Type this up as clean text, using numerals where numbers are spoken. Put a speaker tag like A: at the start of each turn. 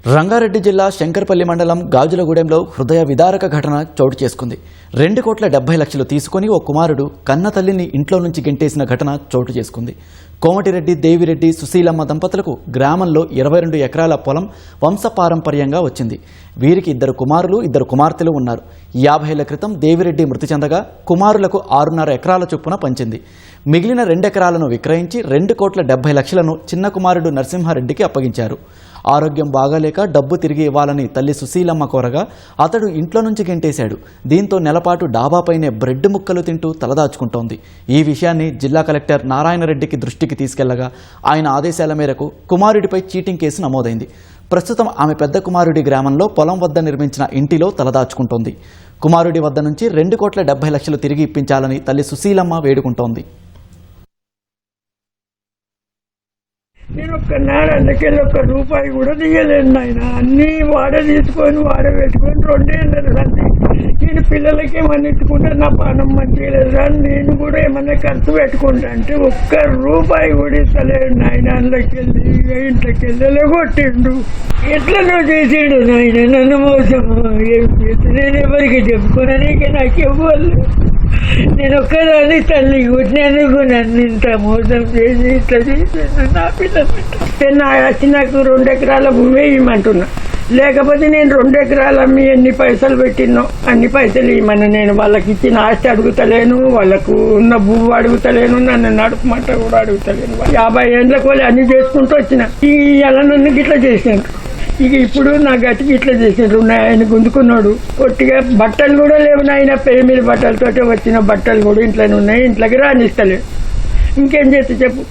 A: రంగారెడ్డి జిల్లా శంకర్పల్లి మండలం గాజులగూడెంలో హృదయ విదారక ఘటన చోటు చేసుకుంది. 2,70,00,000 తీసుకుని ఓ కుమారుడు కన్న తల్లిని ఇంట్లో నుంచి గెంటేసిన ఘటన చోటు చేసుకుంది. కోమటిరెడ్డి, దేవిరెడ్డి, సుశీలమ్మ దంపతులకు గ్రామంలో 22 ఎకరాల పొలం వంశపారంపర్యంగా వచ్చింది. వీరికి 2 కుమారులు, 2 కుమార్తెలు ఉన్నారు. 50 ఏళ్ల క్రితం దేవిరెడ్డి మృతి చెందగా కుమారులకు 6.5 ఎకరాల చొప్పున పంచింది. మిగిలిన 2 ఎకరాలను విక్రయించి 2,70,00,000 చిన్న కుమారుడు నరసింహారెడ్డికి అప్పగించారు. ఆరోగ్యం బాగాలేక డబ్బు తిరిగి ఇవ్వాలని తల్లి సుశీలమ్మ కోరగా అతడు ఇంట్లో నుంచి గెంటేశాడు. దీంతో నెలపాటు డాబాపైనే బ్రెడ్ ముక్కలు తింటూ తలదాచుకుంటోంది. ఈ విషయాన్ని జిల్లా కలెక్టర్ నారాయణరెడ్డికి దృష్టికి తీసుకెళ్లగా ఆయన ఆదేశాల మేరకు కుమారుడిపై చీటింగ్ కేసు నమోదైంది. ప్రస్తుతం ఆమె పెద్ద కుమారుడి గ్రామంలో పొలం వద్ద నిర్మించిన ఇంటిలో తలదాచుకుంటోంది. కుమారుడి వద్ద నుంచి 2,70,00,000 తిరిగి ఇప్పించాలని తల్లి సుశీలమ్మ వేడుకుంటోంది.
B: నేను ఒక్కనాడు అందుకెళ్ళి ₹1 కూడా తీయలేను ఆయన. అన్నీ వాడే తీసుకొని వాడే పెట్టుకొని 2 ఏళ్ళు సంది. నేను పిల్లలకి ఏమన్నా ఇట్టుకుంటే నా పానం మంచిగా లేదు కానీ నేను కూడా ఏమన్నా ఖర్చు పెట్టుకుంటా అంటే ₹1 కూడా ఇస్తలేడు నాయన. అందులోకి వెళ్ళి ఇంట్లోకి వెళ్ళి కొట్టిండు. ఎట్లా నువ్వు చేసిండు నాయన నన్ను మోసము. ఏం చేసి నేను ఎవరికి చెప్పుకున్నాను, నాకు ఇవ్వాలి. నేను ఒక్కదాన్ని తల్లి కొట్టినందుకు నన్ను ఇంత మోసం చేసి ఇట్లా చేసిండు నా పిల్లలు. నాకు 2 ఎకరాల భూమి ఇవ్వమంటున్నా, లేకపోతే నేను 2 ఎకరాలు అమ్మి ఎన్ని పైసలు పెట్టినో అన్ని పైసలు ఇవ్వమని. నేను వాళ్ళకి ఇచ్చిన ఆస్తి అడుగుతలేను, వాళ్ళకు ఉన్న భూమి అడుగుతలేను, నన్ను నడుపుమంట కూడా అడుగుతలేను. 50 ఏళ్ళకు అన్ని చేసుకుంటూ వచ్చిన ఇలా నన్ను గిట్లా చేసిండ్రు. ఇప్పుడు నా గట్టికి ఇట్లా చేసిండ్రు. ఆయన గుంజుకున్నాడు ఒట్టిగా. బట్టలు కూడా లేవు నాయన, పేమిలి బట్టలతో వచ్చిన బట్టలు కూడా ఇంట్లోనే ఉన్నాయి. ఇంట్లోకి రానిస్తలేవు. ఇంకేం చేస్తే చెప్పు.